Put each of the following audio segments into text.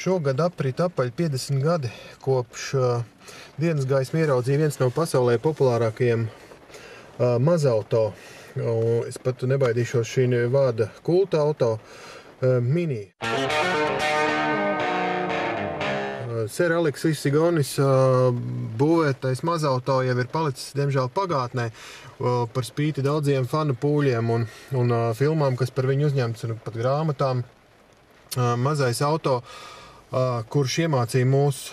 Šogad aprit apaļ 50 gadi, kopš dienas gaismu ieraudzīja viens no pasaulē populārākajiem mazauto. Es pat nebaidīšos šī vārda kulta auto Mini. Sir Aleks Isigonis būvētais mazauto jau ir palicis, diemžēl, pagātnē par spīti daudziem fanu pūļiem un filmām, kas par viņu uzņemts, un pat grāmatām. Mazais auto, kurš iemācīja mūs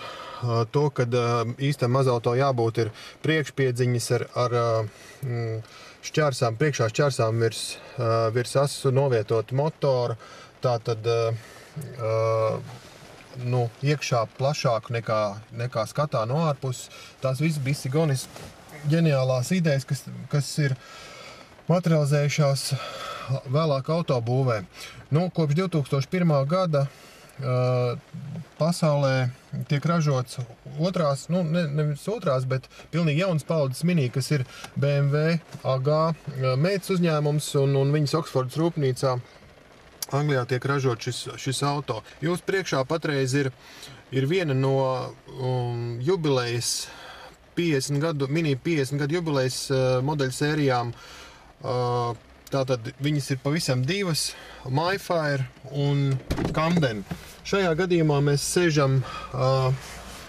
to, kad īstam mazauto jābūt ir priekšpiedziņas ar šķērsām, priekšā šķērsām virs asu novietot motoru, tātad iekšā plašāku nekā skatā no ārpuses. Tās viss bija Isigonis ģeniālās idejas, kas ir materializējušās vēlāk autobūvē. Kopš 2001. gada pasaulē tiek ražots nevis otrās, bet pilnīgi jaunas paudzes Mini, kas ir BMW AG meitas uzņēmums un viņas Oksfordas rūpnīcā Anglijā tiek ražot šis auto. Jūs priekšā patreiz ir viena no jubilejas 50 gadu, Mini 50 gadu jubilejas modeļu sērijām. Tātad viņas ir pavisam divas, MyFire un Camden. Šajā gadījumā mēs sēžam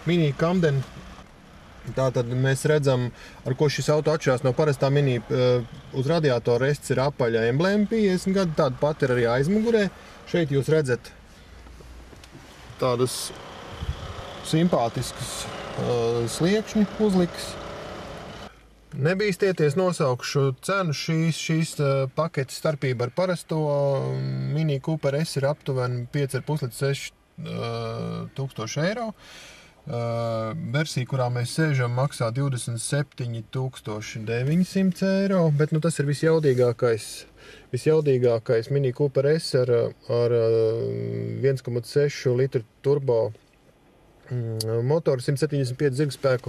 Mini Camden. Tātad mēs redzam, ar ko šis auto atšķirās no parastā Mini. Uz radiatora rests ir apaļa emblēma 50 gadu, tāda pat ir arī aizmugurē. Šeit jūs redzat tādas simpātiskas sliekšņu uzlikas. Nebīstieties, nosaukšu cenu. Šīs paketes starpība ar parasto Mini Cooper S ir aptuveni 5,5 līdz 6,000 eiro. Versija, kurā mēs sēžam, maksā 27,900 eiro, bet tas ir visjaudīgākais Mini Cooper S ar 1,6 litru turbo motoru, 175 zigspēku,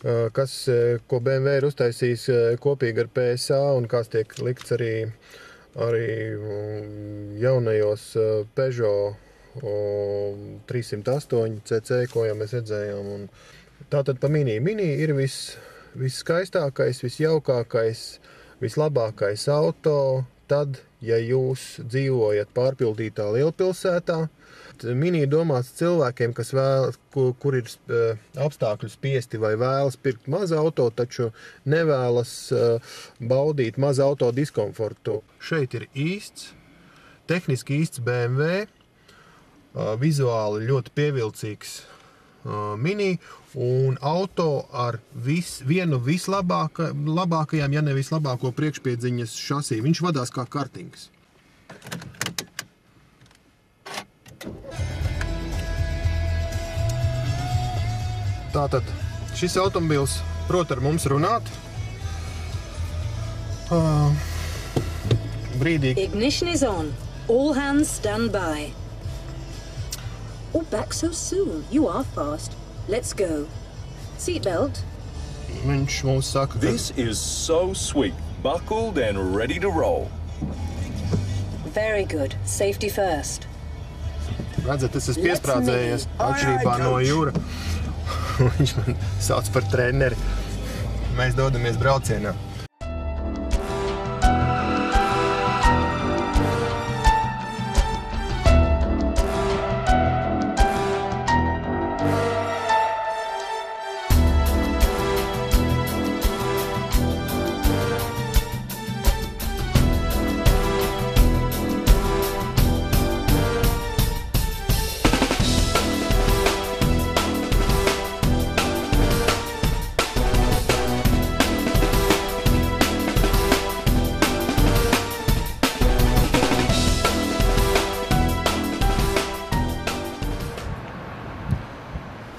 ko BMW ir uztaisījis kopīgi ar PSA un kas tiek likts arī jaunajos Peugeot 308 CC, ko jau mēs redzējām. Un tātad pa Mini. Mini ir visskaistākais, visjaukākais, vislabākais auto tad, ja jūs dzīvojat pārpildītā lielpilsētā. Mini domāts cilvēkiem, kas kur ir apstākļu spiesti vai vēlas pirkt mazu auto, taču nevēlas baudīt mazu auto diskomfortu. Šeit ir tehniski īsts BMW, vizuāli ļoti pievilcīgs Mini un auto ar vienu vislabākajām, ja ne vislabāko priekšpiedziņas šasī. Viņš vadās kā kartings. Tātad šis automobils prot ar mums runāt. Brīdī. Ignition is on. All hands stand by. Oh, back so soon. You are fast. Let's go. Seatbelt. Viņš mums saka, This is so sweet. Buckled and ready to roll. Very good. Safety first. Redzat, es esmu piesprādzējies atšķirībā no Jūra. Viņš man sauc par treneri. Mēs dodamies braucienā.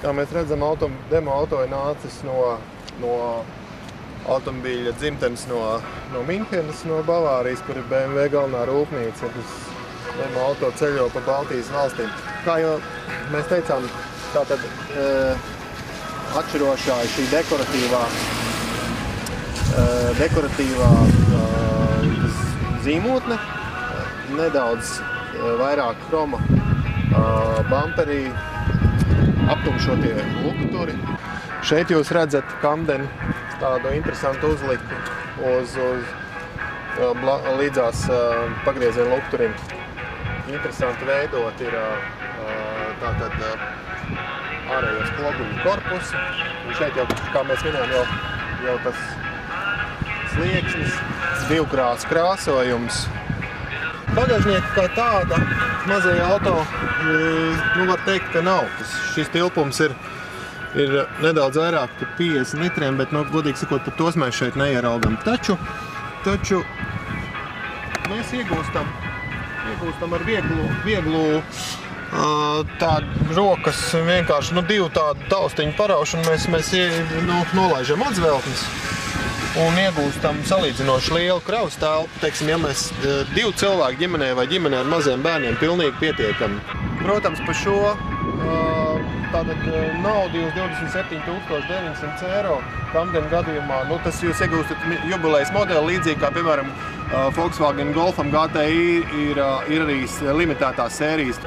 Kā mēs redzam, demo auto ir nācis no automobīļa dzimtenes no Minhenes, no Bavārijas, kur ir BMW galvenā rūpnīca. Tas demo auto ceļo pa Baltijas valstīm. Kā jau mēs teicām, tātad atšķirošā ir šī dekoratīvā zīmotne, nedaudz vairāk kroma bumperī, aptumšotie lukturi. Šeit jūs redzat Camden tādu interesantu uzliku līdzās pagrieziena lukturim. Interesanti veidot ir tātad ārējos kloguļu korpusi. Un šeit jau, kā mēs minējām, jau tas slieksnis, divkrāsu krāsojums. Bagāžnieka kā tāda mazajā auto, var teikt, ka nav. Šis tilpums ir nedaudz vairāk par 50 litriem, bet, godīgi sakot, par tos mēs šeit neieraugam. Taču mēs iegūstam ar vieglu tādu rokas vienkārši, divu tādu taustiņu paraušanu, mēs nolaižam atzveltnes un iegūstam salīdzinoši lielu kravas telpu. Teiksim, ja mēs 2 cilvēku ģimenē vai ģimenē ar maziem bērniem pilnīgi pietiekami. Protams, par šo tātad naudu jūs 27 900 € Camden gadījumā. Tas jūs iegūstat jubilejas modeli līdzīgi kā, piemēram, Volkswagen Golfam GTI ir arī limitētās sērijas.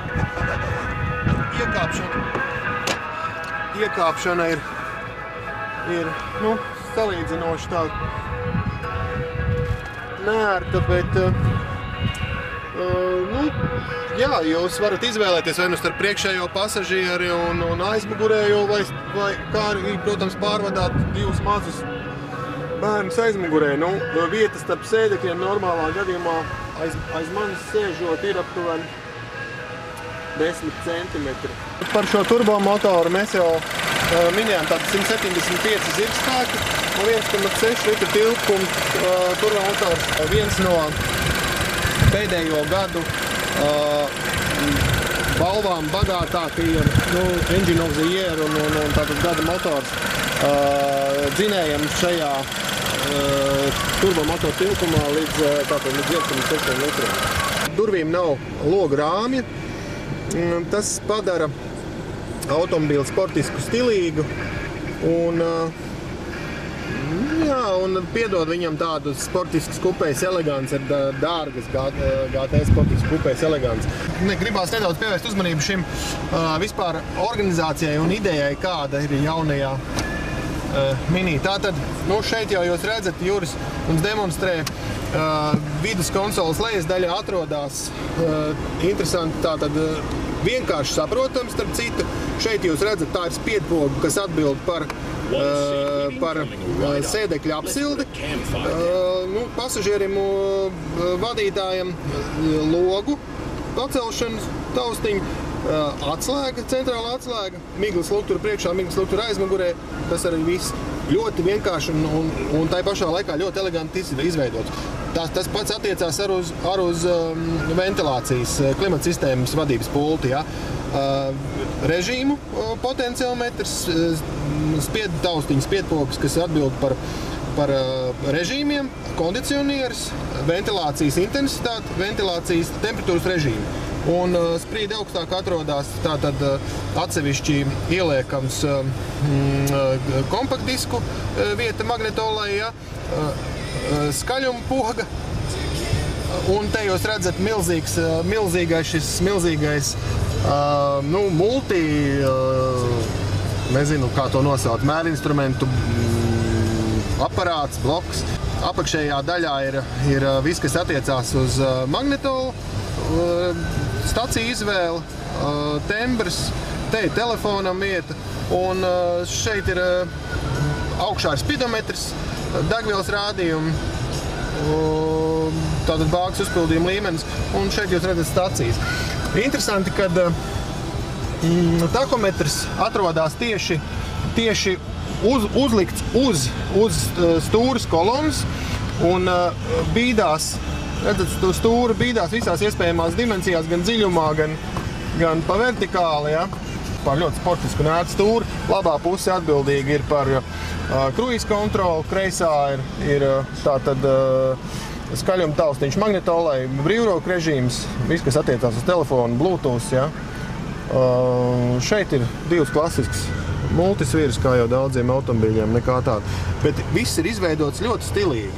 Iekāpšana ir salīdzinoši tā neērta, bet jā, jūs varat izvēlēties vai starp priekšējo pasažieri un aizmugurējo, vai kā arī, protams, pārvadāt 2 mazus bērnus aizmugurē. Vietas starp sēdekļiem normālā gadījumā aiz manis sēžot ir aptuveni 10 centimetri. Par šo turbomotoru mēs jau minējām tādu 175 zirgspēku un 1,6 litru tilpuma turbomotors. Viens no pēdējo gadu balvām bagātākajiem Engine of the Year un tātad gada motors dzinējam šajā turbomotoru tilpumā līdz 1,6 litriem. Durvīm nav logu rāmja. Tas padara automobīlu sportisku stilīgu un piedod viņam tādu sportiskas kupējas elegants ar dārgas GT sportiskas kupējas elegants. Gribās nedaudz pievērst uzmanību šim vispār organizācijai un idejai, kāda ir jaunajā Mini. Tātad, šeit jau jūs redzat, Juris mums demonstrē vidus konsoles lejas daļā atrodas interesanti tātad vienkārši saprotams, starp citu. Šeit jūs redzat, tā ir spiedpoga, kas atbild par sēdekļa apsildi. Pasažierim, vadītājiem logu pacelšanas taustiņu, atslēga, centrāla atslēga, miglas lukturu priekšā, miglas lukturu aizmugurē. Tas arī viss ļoti vienkārši un tai pašā laikā ļoti eleganti izveidots. Tas pats attiecās ar uz ventilācijas klimata sistēmas vadības pulti. Ja? Režīmu potenciometrs, taustiņu spiedpogas, kas atbild par režīmiem, kondicionieris, ventilācijas intensitāti, ventilācijas temperatūras režīmu. Un sprīdi augstāk atrodas tātad atsevišķi ieliekams kompaktdisku vieta magnetolai, ja? Skaļuma poga. Un te jūs redzat milzīgais multi, nezinu, kā to nosaukt, mērinstrumentu aparāts, bloks. Apakšējā daļā ir viss, kas attiecās uz magnetolu, staciju izvēle, tembrs, te ir telefonam vieta, un šeit ir augšā ir spidometrs, degvielas rādījumi, tātad bāgas uzpildījuma līmenis, un šeit jūs redzat stacijas. Interesanti, kad takometrs atrodas tieši uzlikts uz stūras kolonas un bīdās, redzat, stūra bīdās visās iespējamās dimensijās, gan dziļumā, gan pa vertikāli, ja? Par ļoti sportisku un ērtu stūru. Labā puse atbildīgi ir par kruīz kontroli, kreisā ir tātad skaļuma taustiņš magnetolai, brīvroku režīms, viss, kas attiecās uz telefonu, Bluetooth, ja? Šeit ir 2 klasisks multisvirs, kā jau daudziem automobīļiem, nekā tāda. Bet viss ir izveidots ļoti stilīgi.